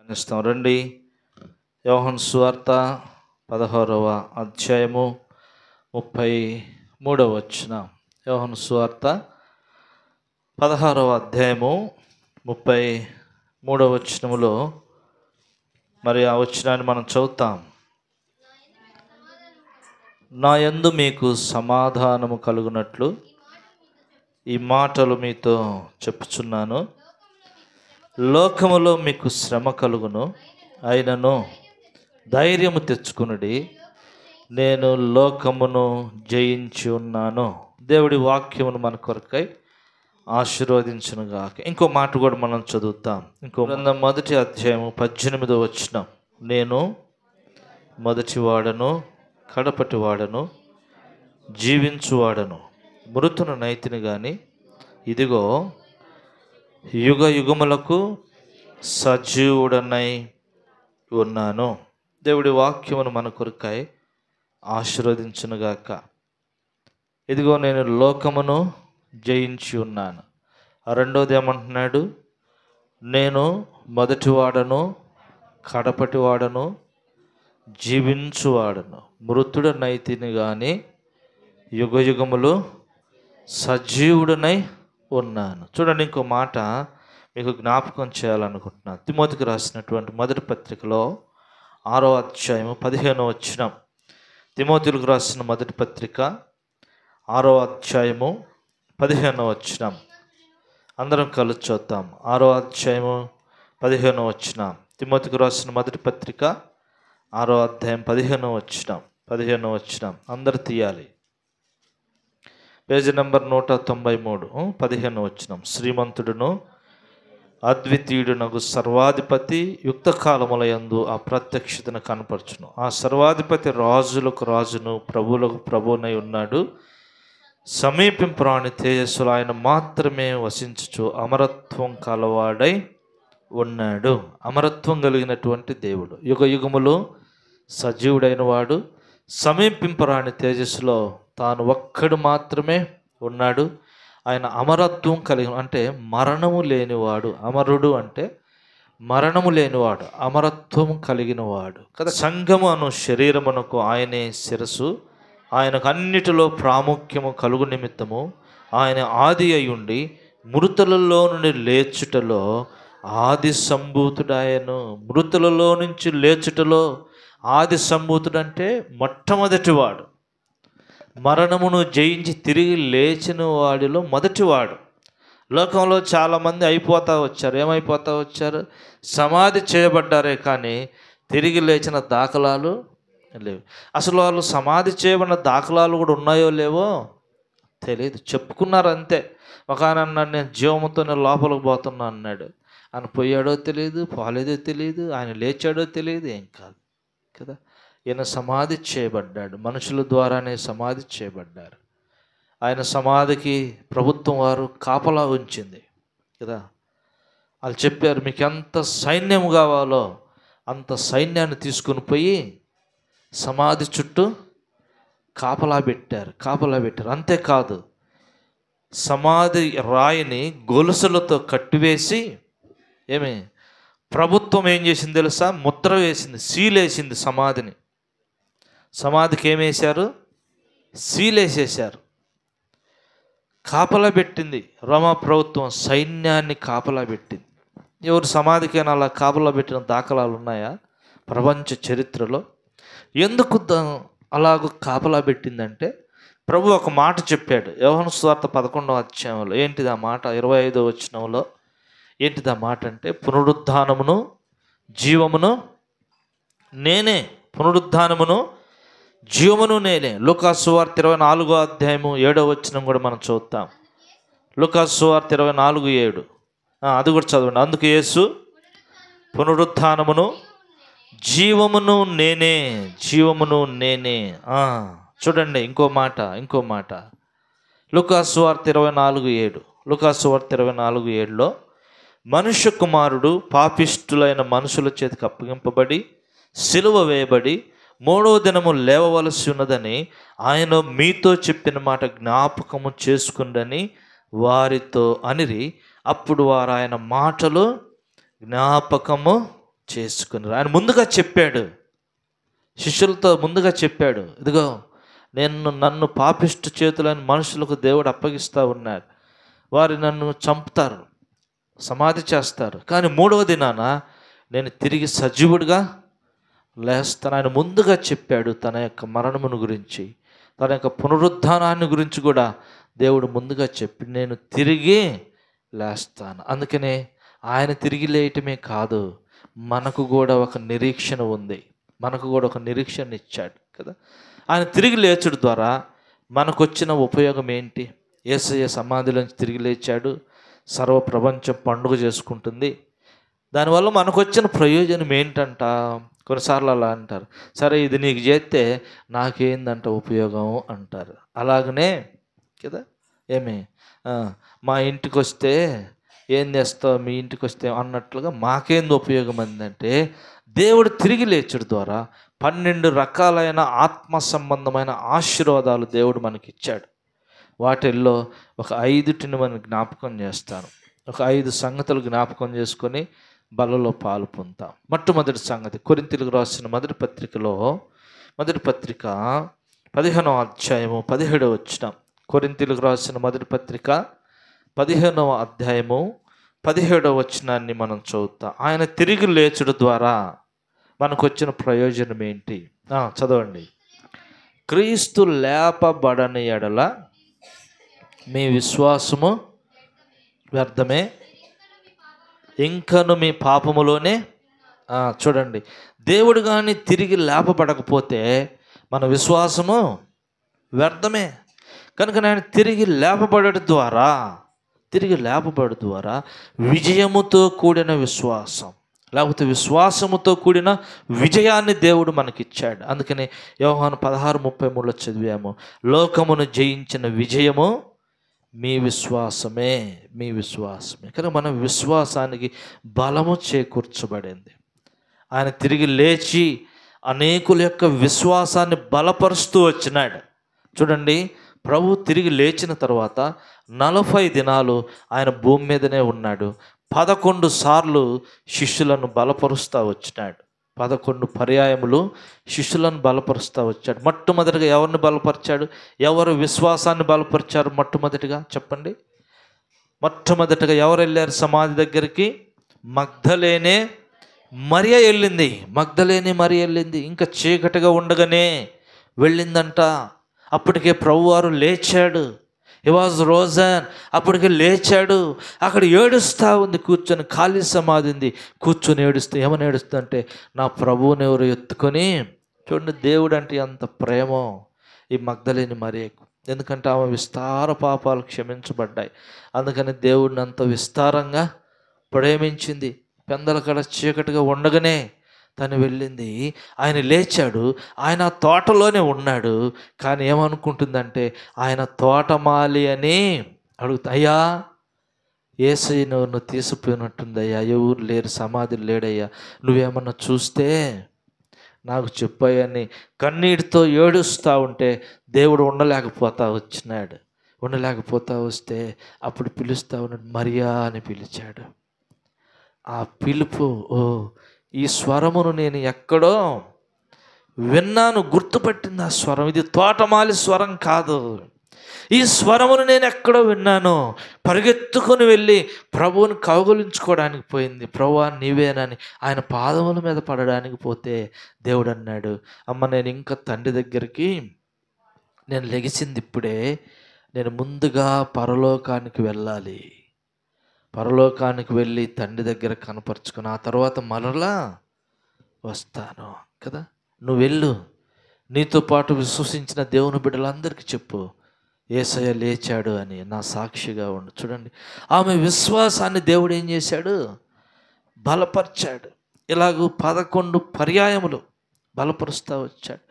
ధ్యానిస్తాం. రండి, యోహాను సువార్త 16వ అధ్యాయము 33వ వచనం. యోహాను సువార్త 16వ అధ్యాయము 33వ వచనములో మరి ఆ వచనాన్ని మనం చదువుతాం. నా యందు మీకు సమాధానము కలుగునట్లు ఈ మాటలు మీతో చెప్పుచున్నాను. లోకములో మీకు శ్రమ కలుగును, అయినను ధైర్యము తెచ్చుకునుడి, నేను లోకమును జయించి ఉన్నాను. దేవుడి వాక్యమును మన కొరకై ఆశీర్వదించునుగాక. ఇంకో మాట కూడా మనం చదువుతాం. ఇంకో గ్రంథం 1వ అధ్యాయము 18వ వచనం. నేను మొదటివాడను, కడపటివాడను, జీవించువాడను, మృతును నైతిని గాని ఇదిగో యుగ యుగములకు సజీవుడనై ఉన్నాను. దేవుడి వాక్యమును మన కొరకై ఆశీర్వదించునుగాక. ఇదిగో నేను లోకమును జయించి ఉన్నాను. రెండోది ఏమంటున్నాడు? నేను మొదటివాడను, కడపటివాడను, జీవించువాడను, మృతుడనైతిని గాని యుగ యుగములు సజీవుడనై ఉన్నాను. చూడండి, ఇంకో మాట మీకు జ్ఞాపకం చేయాలనుకుంటున్నాను. తిమోతికి రాసినటువంటి మొదటి పత్రికలో 6వ అధ్యాయము 15వ వచనం. తిమోతికి రాసిన మొదటి పత్రిక 6వ అధ్యాయము 15వ వచనం. అందరం కలిసి చూద్దాం. 6వ అధ్యాయము 15వ వచనం. తిమోతికి రాసిన మొదటి పత్రిక 6వ అధ్యాయం 15వ వచనం. అందరు తీయాలి. పేజీ నెంబర్ 193, 15వ వచనం. శ్రీమంతుడును అద్వితీయుడునగు సర్వాధిపతి యుక్త కాలములయందు ఆ ప్రత్యక్షతను కనపరచును. ఆ సర్వాధిపతి రాజులకు రాజును, ప్రభువులకు ప్రభువునై ఉన్నాడు. సమీపింపురాని తేజస్సులు ఆయన మాత్రమే వసించుచు అమరత్వం కలవాడై ఉన్నాడు. అమరత్వం కలిగినటువంటి దేవుడు, యుగ యుగములు సజీవుడైన వాడు, సమీపింపరాని తేజస్సులో తాను ఒక్కడు మాత్రమే ఉన్నాడు. ఆయన అమరత్వం కలిగి, అంటే మరణము లేనివాడు. అమరుడు అంటే మరణము లేనివాడు, అమరత్వం కలిగినవాడు కదా. సంఘము అను శరీరమునకు ఆయనే శిరస్సు. ఆయనకు అన్నిటిలో ప్రాముఖ్యము కలుగు నిమిత్తము ఆయన ఆది అయ్యుండి మృతులలో నుండి లేచుటలో ఆది సంభూతుడాయను. మృతులలో నుంచి లేచుటలో ఆది సంభూతుడంటే మొట్టమొదటివాడు. మరణమును జయించి తిరిగి లేచిన వాడిలో మొదటివాడు. లోకంలో చాలామంది అయిపోతూ వచ్చారు. ఏమైపోతూ వచ్చారు? సమాధి చేయబడ్డారే కానీ తిరిగి లేచిన దాఖలాలు లేవు. అసలు వాళ్ళు సమాధి చేయబడిన దాఖలాలు కూడా ఉన్నాయో లేవో తెలియదు. చెప్పుకున్నారు అంతే. ఒక ఆయన అన్నాడు, నేను జీవముతోనే లోపలికి పోతున్నా అన్నాడు. ఆయన పోయాడో తెలియదు, పోలేదో తెలియదు, ఆయన లేచాడో తెలియదు, ఏం కాదు కదా. ఈయన సమాధి చేయబడ్డాడు, మనుషుల ద్వారానే సమాధి చేయబడ్డారు. ఆయన సమాధికి ప్రభుత్వం వారు కాపలా ఉంచింది కదా. వాళ్ళు చెప్పారు, మీకు ఎంత సైన్యం కావాలో అంత సైన్యాన్ని తీసుకుని పోయి సమాధి చుట్టూ కాపలా పెట్టారు. అంతేకాదు, సమాధి రాయిని గొలుసులతో కట్టివేసి ప్రభుత్వం ఏం చేసింది తెలుసా? ముద్ర వేసింది, సీలేసింది. సమాధికి ఏమేశారు? సీలేసేశారు. కాపలా పెట్టింది రోమా ప్రభుత్వం, సైన్యాన్ని కాపలా పెట్టింది. ఎవరు సమాధికైనా అలా కాపలా పెట్టిన దాఖలాలు ఉన్నాయా ప్రపంచ చరిత్రలో? ఎందుకు అలాగ కాపలా పెట్టిందంటే, ప్రభు ఒక మాట చెప్పాడు యోహాను సువార్త 11వ అధ్యాయంలో. ఏంటిది ఆ మాట? 25వ వచనంలో ఏంటిది ఆ మాట అంటే, పునరుద్ధానమును జీవమును నేనే. పునరుద్ధానమును జీవమును నేనే. లూకాసు సువార్త 24వ అధ్యాయము 7వ వచనం కూడా మనం చూద్దాం. లూకాసు సువార్త 24:7 అది కూడా చదవండి. అందుకు యేసు పునరుద్ధానమును జీవమును నేనే. చూడండి, ఇంకో మాట లూకాసు సువార్త 24:7లో మనుష్య కుమారుడు పాపిష్టులైన మనుషుల చేతికి అప్పగింపబడి సిలువ వేయబడి 3వ దినము లేవవలసి ఉన్నదని ఆయన మీతో చెప్పిన మాట జ్ఞాపకము చేసుకుండని వారితో అనిరి. అప్పుడు వారు ఆయన మాటలు జ్ఞాపకము చేసుకుని. ఆయన ముందుగా చెప్పాడు, శిష్యులతో ముందుగా చెప్పాడు, ఇదిగో నన్ను పాపిష్టి చేతులని మనుషులకు దేవుడు అప్పగిస్తూ ఉన్నాడు. వారు నన్ను చంపుతారు, సమాధి చేస్తారు, కానీ 3వ దినాన నేను తిరిగి సజీవుడిగా లేస్తాను. ఆయన ముందుగా చెప్పాడు తన యొక్క మరణమును గురించి, తన యొక్క పునరుద్ధానాన్ని గురించి కూడా దేవుడు ముందుగా చెప్పి నేను తిరిగి లేస్తాను. అందుకనే ఆయన తిరిగి లేయటమే కాదు, మనకు కూడా ఒక నిరీక్షణ ఉంది, మనకు కూడా ఒక నిరీక్షణ ఇచ్చాడు కదా. ఆయన తిరిగి లేచడం ద్వారా మనకు వచ్చిన ఉపయోగం ఏంటి? యేసయ్య సమాధిలోంచి తిరిగి లేచాడు, సర్వ ప్రపంచం పండుగ చేసుకుంటుంది. దానివల్ల మనకు వచ్చిన ప్రయోజనం ఏంటంట? కొన్నిసార్లు అలా అంటారు, సరే ఇది నీకు చేస్తే నాకేందంట ఉపయోగం అంటారు. అలాగనే కదా, ఏమి మా ఇంటికి వస్తే ఏం చేస్తావు, మీ ఇంటికి వస్తే అన్నట్లుగా మాకేంది ఉపయోగం అందంటే, దేవుడు తిరిగి లేచడం ద్వారా 12 రకాలైన ఆత్మ సంబంధమైన ఆశీర్వాదాలు దేవుడు మనకి ఇచ్చాడు. వాటిల్లో ఒక 5టిని మనం జ్ఞాపకం చేస్తాను. ఒక 5 సంగతులు జ్ఞాపకం చేసుకొని బలలో పాలు పొందుతాం. మొట్టమొదటి సంగతి, కొరింథీయులకు రాసిన మొదటి పత్రిక 15వ అధ్యాయము 17వ వచనం. కొరింథీయులకు రాసిన మొదటి పత్రిక 15వ అధ్యాయము 17వ వచనాన్ని మనం చదువుతాం. ఆయన తిరిగి లేచడం ద్వారా మనకు వచ్చిన ప్రయోజనం ఏంటి? చదవండి. క్రీస్తు లేపబడని ఎడల మీ విశ్వాసము వ్యర్థమే, ఇంకను మీ పాపములోనే. చూడండి, దేవుడు కానీ తిరిగి లేపబడకపోతే మన విశ్వాసము వ్యర్థమే. కనుక ఆయన తిరిగి లేపబడడం ద్వారా విజయముతో కూడిన విశ్వాసం, లేకపోతే విశ్వాసముతో కూడిన విజయాన్ని దేవుడు మనకిచ్చాడు. అందుకని యోహాను 16:33 చదివాము, లోకమును జయించిన విజయము మీ విశ్వాసమే. కనుక మన విశ్వాసానికి బలము చేకూర్చబడింది. ఆయన తిరిగి లేచి అనేకుల యొక్క విశ్వాసాన్ని బలపరుస్తూ వచ్చినాడు. చూడండి, ప్రభు తిరిగి లేచిన తర్వాత 40 దినాలు ఆయన భూమి మీదనే ఉన్నాడు. 11 సార్లు శిష్యులను బలపరుస్తూ వచ్చినాడు. 11 పర్యాయములు శిష్యులను బలపరుస్తూ వచ్చాడు. మొట్టమొదటిగా ఎవరిని బలపరిచాడు? ఎవరు విశ్వాసాన్ని బలపరిచారు? మొట్టమొదటిగా చెప్పండి. మొట్టమొదటిగా ఎవరు వెళ్ళారు సమాధి దగ్గరికి? మగ్దలేనే మరియ వెళ్ళింది. ఇంకా చీకటిగా ఉండగానే వెళ్ళిందంట. అప్పటికే ప్రభువారు లేచాడు. He was risen. అప్పటికే లేచాడు. అక్కడ ఏడుస్తూ ఉంది, కూర్చొని. ఖాళీ సమాధి ఉంది, కూర్చొని ఏడుస్తూ. ఏమని ఏడుస్తుందంటే, నా ప్రభువుని ఎవరు ఎత్తుకొని. చూడండి, దేవుడు అంటే ఎంత ప్రేమో ఈ మగ్దలేని మరియకు. ఎందుకంటే ఆమె విస్తార పాపాలు క్షమించబడ్డాయి. అందుకని దేవుడిని అంత విస్తారంగా ప్రేమించింది. పెందల కడ చీకటిగా ఉండగానే తను వెళ్ళింది. ఆయన లేచాడు. ఆయన తోటలోనే ఉన్నాడు. కానీ ఏమనుకుంటుందంటే, ఆయన తోటమాలి అని అడుగుతా, అయ్యా యేసయ్య నువ్వు తీసుకుపోయినట్టుందయ్యా, ఎవరు లేరు, సమాధి లేడయ్యా, నువ్వేమన్నా చూస్తే నాకు చెప్పాయని కన్నీటితో ఏడుస్తూ ఉంటే దేవుడు ఉండలేకపోతా వస్తే అప్పుడు పిలుస్తూ ఉన్నాడు, మరియా అని పిలిచాడు. ఆ పిలుపు, ఈ స్వరమును నేను ఎక్కడో విన్నాను, గుర్తుపట్టింది ఆ స్వరం. ఇది తోటమాలి స్వరం కాదు, ఈ స్వరమును నేను ఎక్కడో విన్నాను. పరిగెత్తుకొని వెళ్ళి ప్రభువుని కౌగలించుకోవడానికి పోయింది. ప్రభువా నీవేనని ఆయన పాదముల మీద పడడానికి పోతే దేవుడు అన్నాడు, అమ్మ నేను ఇంకా తండ్రి దగ్గరికి నేను లెగిసింది ఇప్పుడే, నేను ముందుగా పరలోకానికి వెళ్ళాలి. పరలోకానికి వెళ్ళి తండ్రి దగ్గర కనపరుచుకుని ఆ తర్వాత మరలా వస్తాను కదా. నువ్వు వెళ్ళు, నీతో పాటు విశ్వసించిన దేవుని బిడ్డలందరికీ చెప్పు, యేసయ్య లేచాడు అని, నా సాక్షిగా ఉండు. చూడండి, ఆమె విశ్వాసాన్ని దేవుడు ఏం చేశాడు? బలపరిచాడు. ఇలాగూ 11 పర్యాయములు బలపరుస్తూ వచ్చాడు.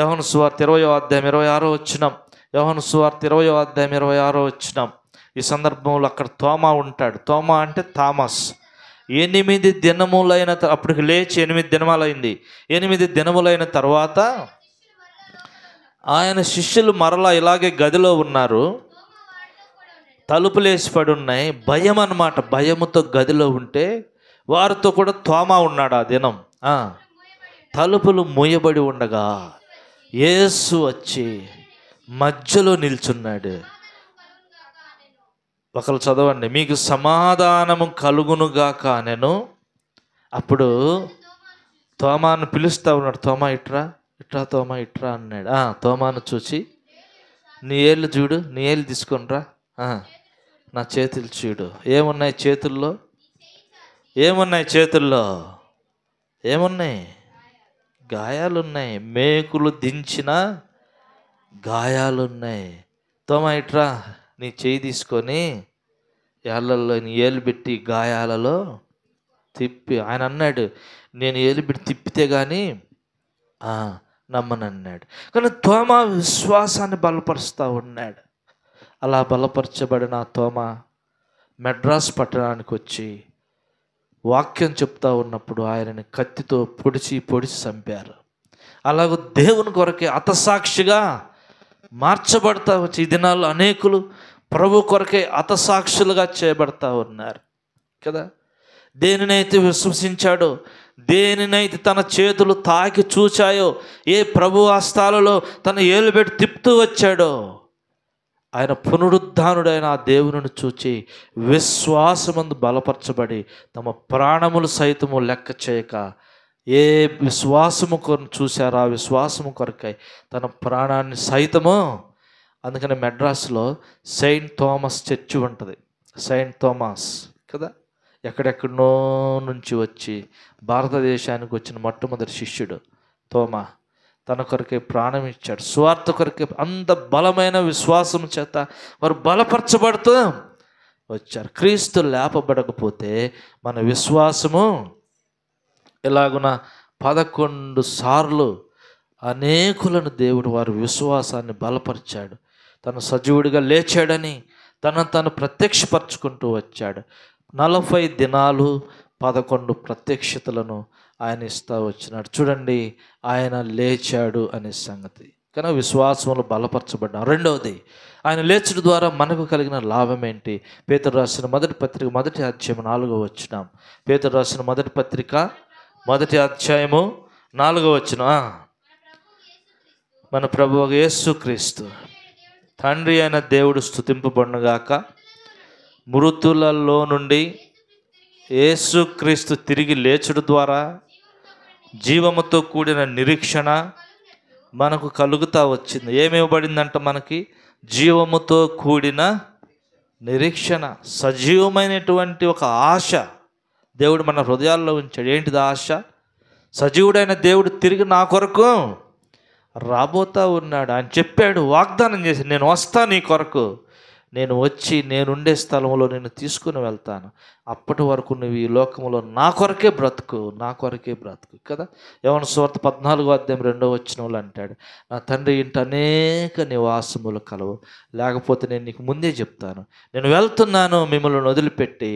యోహాను సువార్త 20వ అధ్యాయం 26వ వచనం. యోహాను సువార్త 20వ అధ్యాయం 26వ వచనం. ఈ సందర్భంలో అక్కడ తోమా ఉంటాడు. తోమా అంటే థామస్. 8 దినములైన అప్పటికి లేచి 8 దినములైంది. 8 దినములైన తర్వాత ఆయన శిష్యులు మరలా ఇలాగే గదిలో ఉన్నారు. తలుపులేసి పడి ఉన్నాయి. భయం అన్నమాట. భయముతో గదిలో ఉంటే వారితో కూడా తోమా ఉన్నాడు ఆ దినం. తలుపులు మూయబడి ఉండగా యేసు వచ్చి మధ్యలో నిల్చున్నాడు. ఒకరు చదవండి, మీకు సమాధానము కలుగునుగాక నేను. అప్పుడు తోమాను పిలుస్తా ఉన్నాడు. తోమా ఇట్రా, ఇట్రా తోమా ఇట్రా అన్నాడు. తోమాను చూసి, నీ ఏళ్ళు చూడు, నీ ఏళ్ళు తీసుకొనిరా, నా చేతులు చూడు. ఏమున్నాయి చేతుల్లో? ఏమున్నాయి చేతుల్లో? ఏమున్నాయి? గాయాలున్నాయి. మేకులు దించిన గాయాలున్నాయి. తోమా ఇట్రా, నీ చేయి తీసుకొని ఏళ్ళల్లో నీ ఏళ్ళు పెట్టి గాయాలలో తిప్పి. ఆయన అన్నాడు, నేను ఏళ్ళు పెట్టి తిప్పితే కానీ నమ్మనన్నాడు. కానీ తోమా విశ్వాసాన్ని బలపరుస్తూ ఉన్నాడు. అలా బలపరచబడిన తోమా మెడ్రాస్ పట్టణానికి వచ్చి వాక్యం చెప్తా ఉన్నప్పుడు ఆయనని కత్తితో పొడిచి చంపారు. అలాగూ దేవుని కొరకే హతసాక్షిగా మార్చబడతా వచ్చి ఈ దినాల్లో అనేకులు ప్రభు కొరకే హతసాక్షులుగా చేయబడతా ఉన్నారు కదా. దేనినైతే విశ్వసించాడో, దేనినైతే తన చేతులు తాకి చూచాయో, ఏ ప్రభు హస్తాలలో తన ఏలు పెట్టి తిప్పుతూ వచ్చాడో, ఆయన పునరుద్ధానుడైన ఆ దేవుని చూచి విశ్వాసమందు బలపరచబడి తమ ప్రాణములు సైతము లెక్క చేయక, ఏ విశ్వాసము కొరకు చూశారో ఆ విశ్వాసము కొరకై తన ప్రాణాన్ని సైతము. అందుకని మెడ్రాస్లో సెయింట్ థామస్ చర్చి ఉంటుంది. సెయింట్ థామస్ కదా, ఎక్కడెక్కడనో నుంచి వచ్చి భారతదేశానికి వచ్చిన మొట్టమొదటి శిష్యుడు తోమా. తన కొరకే ప్రాణం ఇచ్చాడు. స్వార్థ కొరకే అంత బలమైన విశ్వాసం చేత వారు బలపరచబడుతూ వచ్చారు. క్రీస్తు లేపబడకపోతే మన విశ్వాసము ఎలాగున 11 సార్లు అనేకులను దేవుడు వారి విశ్వాసాన్ని బలపరిచాడు. తను సజీవుడిగా లేచాడని తను ప్రత్యక్షపరచుకుంటూ వచ్చాడు. 40 దినాలు 11 ప్రత్యక్షతలను ఆయన ఇస్తూ వచ్చినాడు. చూడండి, ఆయన లేచాడు అనే సంగతి. కానీ విశ్వాసంలో బలపరచబడ్డాం. రెండవది, ఆయన లేచడం ద్వారా మనకు కలిగిన లాభం ఏంటి? పేతురు రాసిన మొదటి పత్రిక 1వ అధ్యాయం 4వ వచనం. పేతురు రాసిన మొదటి పత్రిక 1వ అధ్యాయము 4వ వచనం. మన ప్రభువు యేసుక్రీస్తు తండ్రి అయిన దేవుడు స్తుతింపబడునుగాక. మృతులలో నుండి యేసుక్రీస్తు తిరిగి లేచుడు ద్వారా జీవముతో కూడిన నిరీక్షణ మనకు కలుగుతూ వచ్చింది. ఏమివ్వబడిందంట మనకి? జీవముతో కూడిన నిరీక్షణ, సజీవమైనటువంటి ఒక ఆశ దేవుడు మన హృదయాల్లో ఉంచాడు. ఏంటిది ఆశ? సజీవుడైన దేవుడు తిరిగి నా కొరకు రాబోతా ఉన్నాడు. ఆయన చెప్పాడు, వాగ్దానం చేసి, నేను వస్తా నీ కొరకు, నేను వచ్చి నేనుండే స్థలంలో నేను తీసుకుని వెళ్తాను. అప్పటి వరకు నువ్వు ఈ లోకంలో నా కొరకే బ్రతుకు, నా కొరకే బ్రతుకు కదా. యోహాను సువార్త 14వ అధ్యాయం 2వ వచనంలో అంటాడు, నా తండ్రి ఇంట అనేక నివాసములు కలవు, లేకపోతే నేను నీకు ముందే చెప్తాను. నేను వెళ్తున్నాను మిమ్మల్ని వదిలిపెట్టి,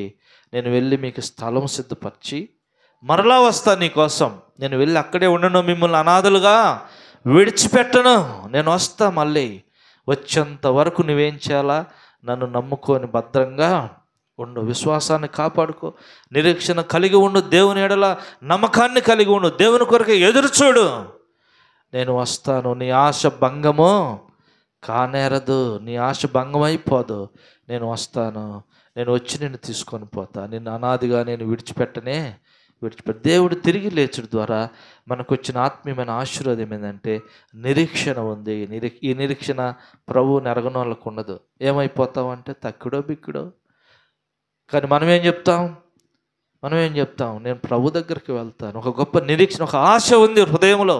నేను వెళ్ళి మీకు స్థలం సిద్ధపరిచి మరలా వస్తా నీ కోసం. నేను వెళ్ళి అక్కడే ఉండను, మిమ్మల్ని అనాథలుగా విడిచిపెట్టను. నేను వస్తా మళ్ళీ. వచ్చేంత వరకు నువ్వేం చేయాలా? నన్ను నమ్ముకొని భద్రంగా ఉండు, విశ్వాసాన్ని కాపాడుకో, నిరీక్షణ కలిగి ఉండు, దేవుని ఎడల నమ్మకాన్ని కలిగి ఉండు, దేవుని కొరకు ఎదురు చూడు. నేను వస్తాను, నీ ఆశ భంగము కానేరదు, నీ ఆశ భంగం అయిపోదు. నేను వస్తాను, నేను వచ్చి నిన్ను తీసుకొని పోతా, నిన్ను అనాదిగా నేను విడిచిపెట్టి దేవుడు తిరిగి లేచుడు ద్వారా మనకు వచ్చిన ఆత్మీయమైన ఆశీర్వాదం ఏంటంటే నిరీక్షణ ఉంది. ఈ నిరీక్షణ ప్రభువు నెరగని వాళ్ళకు ఉండదు. ఏమైపోతామంటే తక్కుడో బిక్కుడో. కానీ మనం ఏం చెప్తాం? నేను ప్రభు దగ్గరికి వెళ్తాను. ఒక గొప్ప నిరీక్షణ, ఒక ఆశ ఉంది హృదయంలో.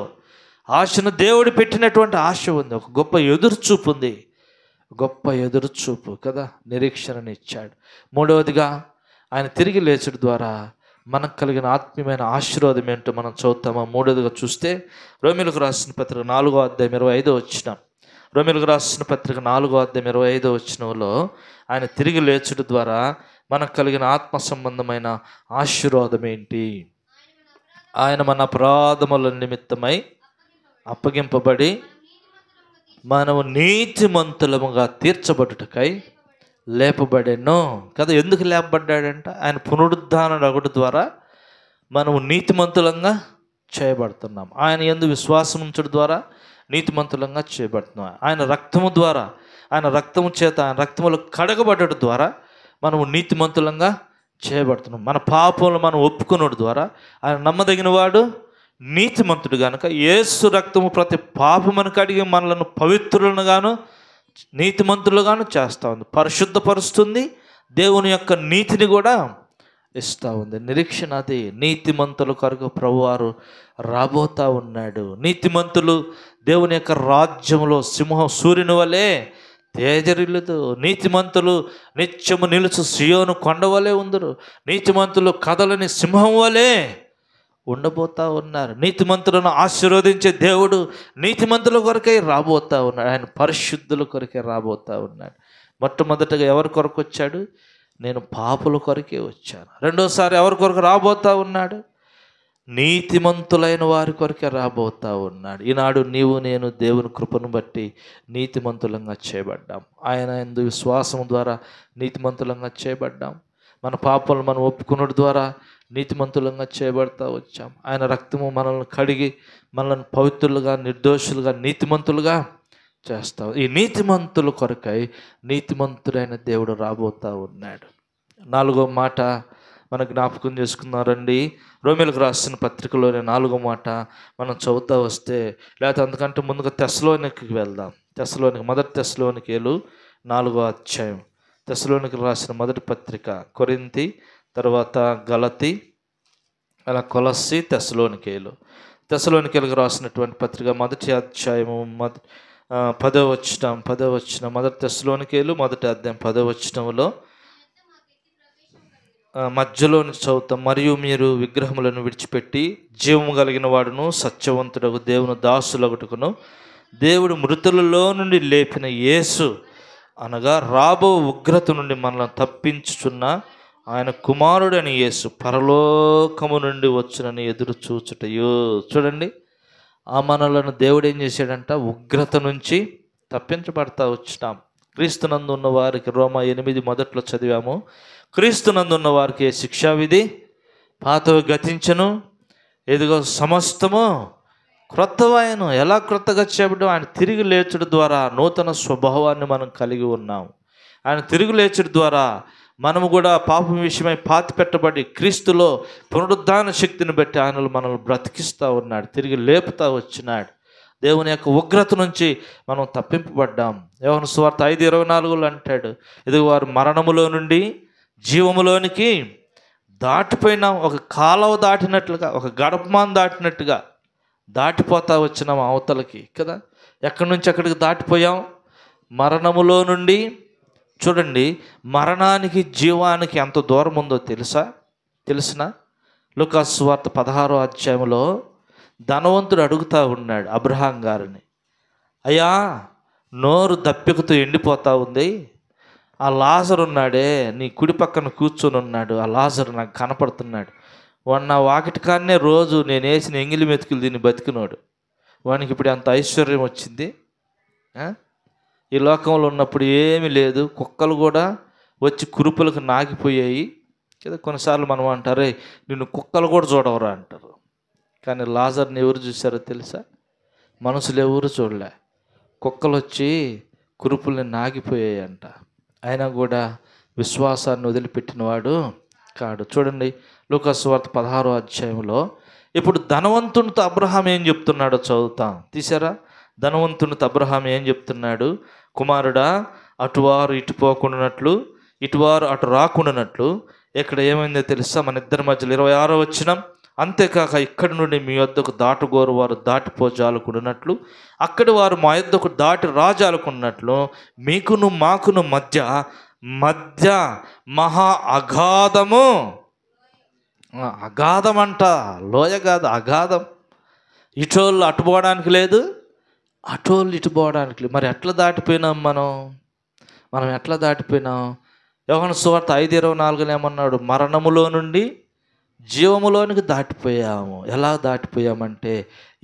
ఆశను దేవుడు పెట్టినటువంటి ఆశ ఉంది. ఒక గొప్ప ఎదురుచూపు ఉంది, గొప్ప ఎదురుచూపు కదా, నిరీక్షణని ఇచ్చాడు. మూడవదిగా, ఆయన తిరిగి లేచుడు ద్వారా మనకు కలిగిన ఆత్మీయమైన ఆశీర్వాదం ఏంటో మనం చదువుతామా? మూడవదిగా చూస్తే రోమీయులకు రాసిన పత్రిక 4వ అధ్యాయం 25వ వచనం. రోమీయులకు రాసిన పత్రిక 4వ అధ్యాయం 25వ వచనంలో ఆయన తిరిగి లేచుడు ద్వారా మనకు కలిగిన ఆత్మ సంబంధమైన ఆశీర్వాదం ఏంటి? ఆయన మన అపరాధముల నిమిత్తమై అప్పగింపబడి మనము నీతిమంతులముగా తీర్చబడుటకై లేపబడెను కదా. ఎందుకు లేపబడ్డాడంట? ఆయన పునరుద్ధానుడు అగుడు ద్వారా మనము నీతిమంతులంగా చేయబడుతున్నాం. ఆయన యందు విశ్వాసం ఉంచడం ద్వారా నీతిమంతులంగా చేయబడుతున్నాం. ఆయన రక్తము ద్వారా, ఆయన రక్తము చేత, ఆయన రక్తములో కడగబడడం ద్వారా మనము నీతిమంతులంగా చేయబడుతున్నాం. మన పాపములు మనం ఒప్పుకునడం ద్వారా ఆయన నమ్మదగిన వాడు, నీతిమంతుడు గనుక యేసు రక్తము ప్రతి పాపమును కడిగి మనలను పవిత్రులను గాను నీతిమంతులుగాను చేస్తూ ఉంది, పరిశుద్ధపరుస్తుంది. దేవుని యొక్క నీతిని కూడా ఇస్తూ ఉంది. నిరీక్షణ అది. నీతిమంతుల కొరకు ప్రభువారు రాబోతా ఉన్నాడు. నీతిమంతులు దేవుని యొక్క రాజ్యంలో సింహం సూర్యుని వలె తేజరిల్లుదు. నీతిమంతులు నిత్యము నిలుచు సియోను కొండ వలె ఉందరు. నీతిమంతులు కదలని సింహం వలె ఉండబోతా ఉన్నారు. నీతిమంతులను ఆశీర్వదించే దేవుడు నీతిమంతుల కొరకే రాబోతా ఉన్నాడు. ఆయన పరిశుద్ధుల కొరకే రాబోతా ఉన్నాడు. మొట్టమొదటగా ఎవరి కొరకు వచ్చాడు? నేను పాపుల కొరకే వచ్చాను. రెండోసారి ఎవరి కొరకు రాబోతా ఉన్నాడు? నీతిమంతులైన వారి కొరకే రాబోతా ఉన్నాడు. ఈనాడు నీవు నేను దేవుని కృపను బట్టి నీతిమంతులంగా చేయబడ్డాం. ఆయన యందు విశ్వాసం ద్వారా నీతిమంతులంగా చేయబడ్డాం. మన పాపాలను మనం ఒప్పుకున్నడు ద్వారా నీతిమంతులంగా చేయబడతా వచ్చాం. ఆయన రక్తము మనల్ని కడిగి మనల్ని పవిత్రులుగా, నిర్దోషులుగా, నీతిమంతులుగా చేస్తాం. ఈ నీతిమంతుల కొరకై నీతిమంతుడైన దేవుడు రాబోతా ఉన్నాడు. 4వ మాట మనం జ్ఞాపకం చేసుకున్నారండి. రోమీయులకు రాసిన పత్రికలోని 4వ మాట మనం చదువుతా వస్తే, లేకపోతే అందుకంటే ముందుగా తెస్సలోనికకి వెళ్దాం. మొదటి తెస్సలోనికేలు 4వ అధ్యాయం. తెస్సలోనికలకు రాసిన మొదటి పత్రిక కొరింథీ, తర్వాత గలతీ, అలా కొలస్సీ, తెస్సలోనికేలకు రాసినటువంటి పత్రిక మొదటి అధ్యాయము 10వ వచనం. మొదటి తెస్సలోనికేలు మొదటి అధ్యాయం 10వ వచనంలో మధ్యలోని చదువుతాం. మరియు మీరు విగ్రహములను విడిచిపెట్టి జీవము కలిగిన వాడును సత్యవంతుడకు దేవుని దాసులగుటకును దేవుడు మృతులలో నుండి లేపిన యేసు అనగా రాబో ఉగ్రత నుండి మనల్ని తప్పించుచున్న ఆయన కుమారుడని యేసు పరలోకము నుండి వచ్చునని ఎదురు చూచుటయో. చూడండి, ఆ మనలను దేవుడు ఏం చేశాడంట? ఉగ్రత నుంచి తప్పించబడతా వచ్చినాం. క్రీస్తునందు ఉన్న వారికి రోమా 8 మొదట్లో చదివాము. క్రీస్తునందు ఉన్న వారికి ఏ శిక్షావిధి పాతవి గతించను, ఎదుగో సమస్తము క్రొత్తవాయను. ఎలా క్రొత్తగా చేయబడ్డం? ఆయన తిరిగి లేచుడు ద్వారా నూతన స్వభావాన్ని మనం కలిగి ఉన్నాం. ఆయన తిరిగి లేచుడు ద్వారా మనము కూడా పాపం విషయమై పాతి పెట్టబడి క్రీస్తులో పునరుద్ధాన శక్తిని బట్టి ఆయనలు మనల్ని బ్రతికిస్తూ ఉన్నాడు, తిరిగి లేపుతా వచ్చినాడు. దేవుని యొక్క ఉగ్రత నుంచి మనం తప్పింపబడ్డాం. యోహాను సువార్త 5:24 అంటాడు, ఇది వారు మరణములో నుండి జీవములోనికి దాటిపోయినాం. ఒక కాలువ దాటినట్లుగా, ఒక గడపమాన్ దాటినట్టుగా దాటిపోతా వచ్చినాం అవతలకి కదా. ఎక్కడి నుంచి ఎక్కడికి దాటిపోయాం? మరణములో నుండి. చూడండి, మరణానికి జీవానికి ఎంత దూరం ఉందో తెలిసిన లూకాసు సువార్త 16వ అధ్యాయంలో ధనవంతుడు అడుగుతూ ఉన్నాడు అబ్రహాం గారిని, అయ్యా నోరు దప్పికతో ఎండిపోతా ఉంది, ఆ లాజరు ఉన్నాడే నీ కుడి పక్కన కూర్చొని ఉన్నాడు, ఆ లాజరు నాకు కనపడుతున్నాడు, వాడు నా వాకిటి కాన్నే రోజు నేను వేసిన ఎంగిలి మెతుకులు దీన్ని బతికినోడు, వానికి ఇప్పుడు అంత ఐశ్వర్యం వచ్చింది. ఈ లోకంలో ఉన్నప్పుడు ఏమీ లేదు, కుక్కలు కూడా వచ్చి కురుపులకు నాగిపోయాయి కదా. కొన్నిసార్లు మనం అంటారే నిన్ను కుక్కలు కూడా చూడవరా అంటారు. కానీ లాజర్ని ఎవరు చూశారో తెలుసా? మనుషులు ఎవరు చూడలే, కుక్కలు వచ్చి కురుపుల్ని నాగిపోయాయి అంట. అయినా కూడా విశ్వాసాన్ని వదిలిపెట్టినవాడు కాడు. చూడండి లూకాసు సువార్త 16వ అధ్యాయంలో ఇప్పుడు ధనవంతునితో అబ్రహాం ఏం చెప్తున్నాడో చదువుతాం. తీసారా? ధనవంతునితో అబ్రహాం ఏం చెప్తున్నాడు? కుమారుడా, అటువారు ఇటు పోకుండానట్లు ఇటువారు అటు రాకుండానట్లు. ఇక్కడ ఏమైందో తెలుసా? మన ఇద్దరి మధ్యలో 26వ వచనం, అంతేకాక ఇక్కడి నుండి మీ యొద్దకు దాటుగోరు వారు దాటిపోజాలకున్నట్లు, అక్కడి వారు మా యొద్దకు దాటి రాజాలకున్నట్లు మీకును మాకును మధ్య మహా అగాధము. అగాధం అంట, లోయ కాదు, అగాధం. ఇటోళ్ళు అటుపోవడానికి లేదు, అటోళ్ళు ఇటు పోవడానికి లేదు. మరి ఎట్లా దాటిపోయినాం మనం ఎట్లా దాటిపోయినాం? యోహాను సువార్త 5:24 ఏమన్నాడు? మరణములో నుండి జీవములోనికి దాటిపోయాము. ఎలా దాటిపోయామంటే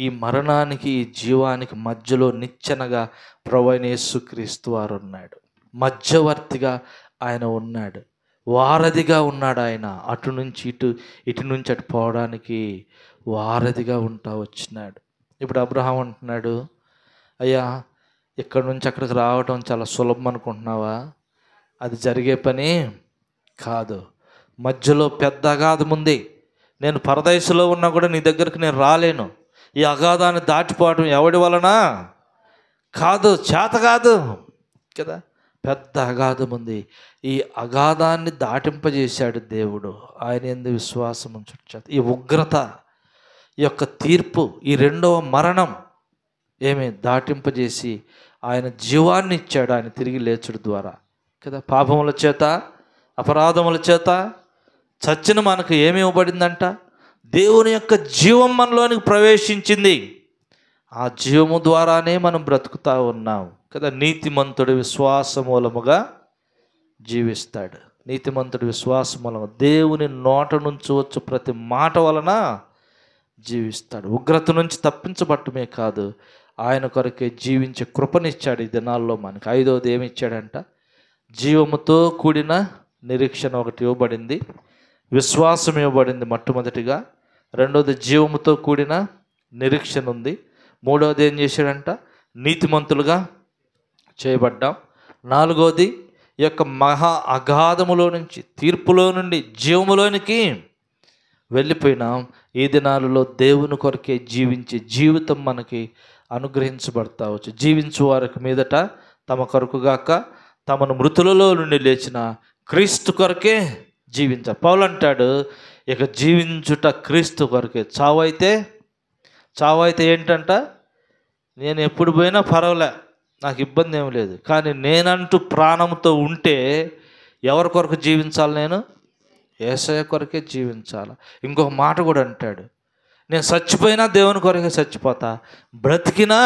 ఈ మరణానికి ఈ జీవానికి మధ్యలో నిచ్చెనగా ప్రభువైన యేసుక్రీస్తు వారు ఉన్నాడు, మధ్యవర్తిగా ఆయన ఉన్నాడు. వారధిగా ఉన్నాడు ఆయన. అటు నుంచి ఇటు, ఇటు నుంచి అటు పోవడానికి వారధిగా ఉంటా వచ్చినాడు. ఇప్పుడు అబ్రహాం అంటున్నాడు, అయ్యా ఇక్కడ నుంచి అక్కడికి రావటం చాలా సులభం అనుకుంటున్నావా? అది జరిగే పని కాదు. మధ్యలో పెద్ద అగాధం ఉంది. నేను పరదేశంలో ఉన్నా కూడా నీ దగ్గరికి నేను రాలేను. ఈ అగాధాన్ని దాటిపోవడం ఎవడి వలన కాదు, చేత కాదు కదా. పెద్ద అగాధం ఉంది. ఈ అగాధాన్ని దాటింపజేశాడు దేవుడు. ఆయన యందు విశ్వాసం ఉంచుట చేత ఈ ఉగ్రత, ఈ యొక్క తీర్పు, ఈ రెండవ మరణం దాటింపజేసి ఆయన జీవాన్ని ఇచ్చాడు. ఆయన తిరిగి లేచుడు ద్వారా కదా. పాపముల చేత, అపరాధముల చేత చచ్చిన మనకు ఏమి ఇవ్వబడిందంట? దేవుని యొక్క జీవం మనలోనికి ప్రవేశించింది. ఆ జీవము ద్వారానే మనం బ్రతుకుతా ఉన్నాం కదా. నీతిమంతుడు విశ్వాస మూలముగా జీవిస్తాడు. నీతిమంతుడు విశ్వాస మూలముగా దేవుని నోట నుంచి వచ్చు ప్రతి మాట వలన జీవిస్తాడు. ఉగ్రత నుంచి తప్పించబట్టమే కాదు, ఆయన కొరకే జీవించే కృపనిచ్చాడు ఈ దినాల్లో మనకి. ఐదవది ఏమి ఇచ్చాడంట? జీవముతో కూడిన నిరీక్షణ ఒకటి ఇవ్వబడింది, విశ్వాసం ఇవ్వబడింది మొట్టమొదటిగా. రెండవది జీవముతో కూడిన నిరీక్షణ ఉంది. మూడవది ఏం చేశాడంట? నీతిమంతులుగా చేయబడ్డాం. నాలుగవది ఈ యొక్క మహా అగాధములో నుంచి, తీర్పులో నుండి జీవములోనికి వెళ్ళిపోయినాం. ఈ దినాలలో దేవుని కొరకే జీవించే జీవితం మనకి అనుగ్రహించబడతా వచ్చు. జీవించు వారికి మీదట తమ కొరకుగాక తమను మృతులలో నుండి లేచిన క్రీస్తు కొరకే జీవించాలి. పౌలు అంటాడు, ఇక జీవించుట క్రీస్తు కొరకే. చావు అయితే ఏంటంట? నేను ఎప్పుడు పోయినా పర్వాలే, నాకు ఇబ్బంది ఏమి లేదు, కానీ నేనంటూ ప్రాణంతో ఉంటే ఎవరి కొరకు జీవించాలి? నేను యేసయ్య కొరకే జీవించాలి. ఇంకొక మాట కూడా అంటాడు, నేను చచ్చిపోయినా దేవుని కొరకే చచ్చిపోతా, బ్రతికినా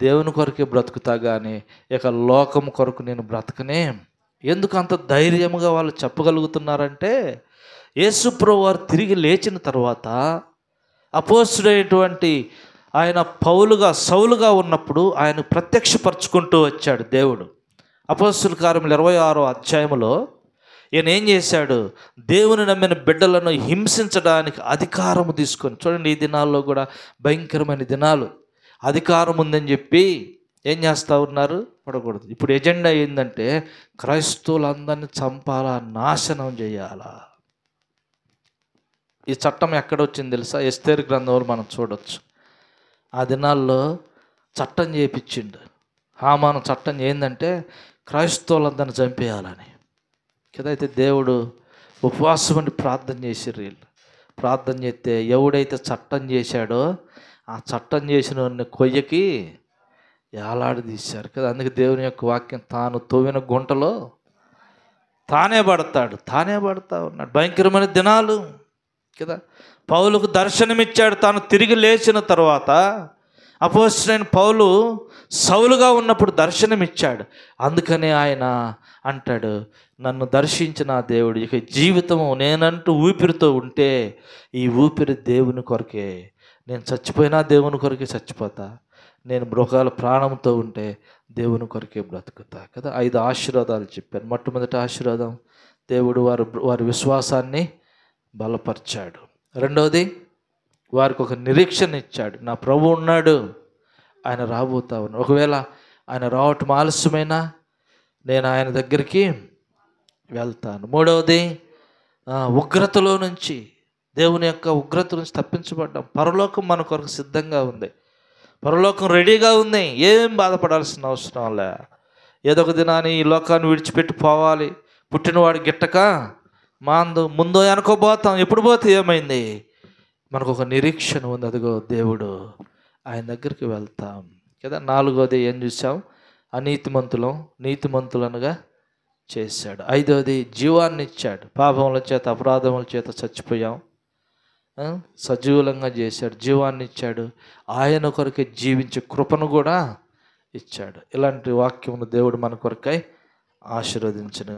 దేవుని కొరకే బ్రతుకుతా, కానీ ఇక లోకం కొరకు నేను బ్రతకనే. ఎందుకు అంత ధైర్యముగా వాళ్ళు చెప్పగలుగుతున్నారంటే, యేసుప్రభువు వారు తిరిగి లేచిన తర్వాత అపోస్తుడైనటువంటి ఆయన సౌలుగా ఉన్నప్పుడు ఆయన ప్రత్యక్షపరచుకుంటూ వచ్చాడు దేవుడు. అపోస్తుల కార్యములు 26వ అధ్యాయములో ఈయన ఏం చేశాడు? దేవుని నమ్మిన బిడ్డలను హింసించడానికి అధికారము తీసుకొని, చూడండి ఈ దినాల్లో కూడా భయంకరమైన దినాలు, అధికారం ఉందని చెప్పి ఏం చేస్తూ ఉన్నారు? పడకూడదు. ఇప్పుడు ఎజెండా ఏంటంటే క్రైస్తవులందరినీ చంపాలా, నాశనం చేయాలా. ఈ చట్టం ఎక్కడ వచ్చింది తెలుసా? ఎస్తేరు గ్రంథంలో మనం చూడవచ్చు. ఆ దినాల్లో చట్టం చేయించిండు హామాను. చట్టం ఏంటంటే క్రైస్తవులందరిని చంపేయాలని కదా. అయితే దేవుడు ఉపవాసం ఉండి ప్రార్థన చేసిర్రు. వీళ్ళు ప్రార్థన చేస్తే ఎవడైతే చట్టం చేశాడో ఆ చట్టం చేసిన కొయ్యకి ఏలాడదీశారు కదా. అందుకే దేవుని యొక్క వాక్యం, తాను తవ్విన గుంటలో తానే పడతా ఉన్నాడు. భయంకరమైన దినాలు కదా. పౌలుకు దర్శనమిచ్చాడు తాను తిరిగి లేచిన తర్వాత. అపోస్తలుడైన పౌలు సౌలుగా ఉన్నప్పుడు దర్శనమిచ్చాడు. అందుకనే ఆయన అంటాడు, నన్ను దర్శించిన దేవుడు ఇక జీవితము నేనంటూ ఊపిరితో ఉంటే ఈ ఊపిరి దేవుని కొరకే. నేను చచ్చిపోయినా దేవుని కొరకే చచ్చిపోతా, నేను మృగాల ప్రాణంతో ఉంటే దేవుని కొరకే బ్రతుకుతా కదా. 5 ఆశీర్వాదాలు చెప్పాను. మొట్టమొదటి ఆశీర్వాదం, దేవుడు వారి విశ్వాసాన్ని బలపరిచాడు. రెండవది, వారికి ఒక నిరీక్షణ ఇచ్చాడు. నా ప్రభు ఉన్నాడు, ఆయన రాబోతా ఉన్నాడు. ఒకవేళ ఆయన రావటం ఆలస్యమైనా నేను ఆయన దగ్గరికి వెళ్తాను. మూడవది, ఉగ్రతలో నుంచి, దేవుని యొక్క ఉగ్రత నుంచి తప్పించబడ్డాం. పరలోకం మన కొరకు సిద్ధంగా ఉంది, పరలోకం రెడీగా ఉంది. ఏం బాధపడాల్సిన అవసరం లే. ఏదో ఒక దినాన్ని ఈ లోకాన్ని విడిచిపెట్టి పోవాలి. పుట్టినవాడు గిట్టక ముందో అనుకోబోతాం. ఎప్పుడు పోతే ఏమైంది? మనకు ఒక నిరీక్షణ ఉంది, అదిగో దేవుడు, ఆయన దగ్గరికి వెళ్తాం కదా. నాలుగవది ఏం చూసాం? నీతిమంతులనుగా చేశాడు. ఐదవది, జీవాన్ని ఇచ్చాడు. పాపముల చేత అపరాధముల చేత చచ్చిపోయాం, సజీవులంగా చేశాడు, జీవాన్ని ఇచ్చాడు. ఆయన కొరకే జీవించే కృపను కూడా ఇచ్చాడు. ఇలాంటి వాక్యమును దేవుడు మన కొరకై ఆశీర్వదించిన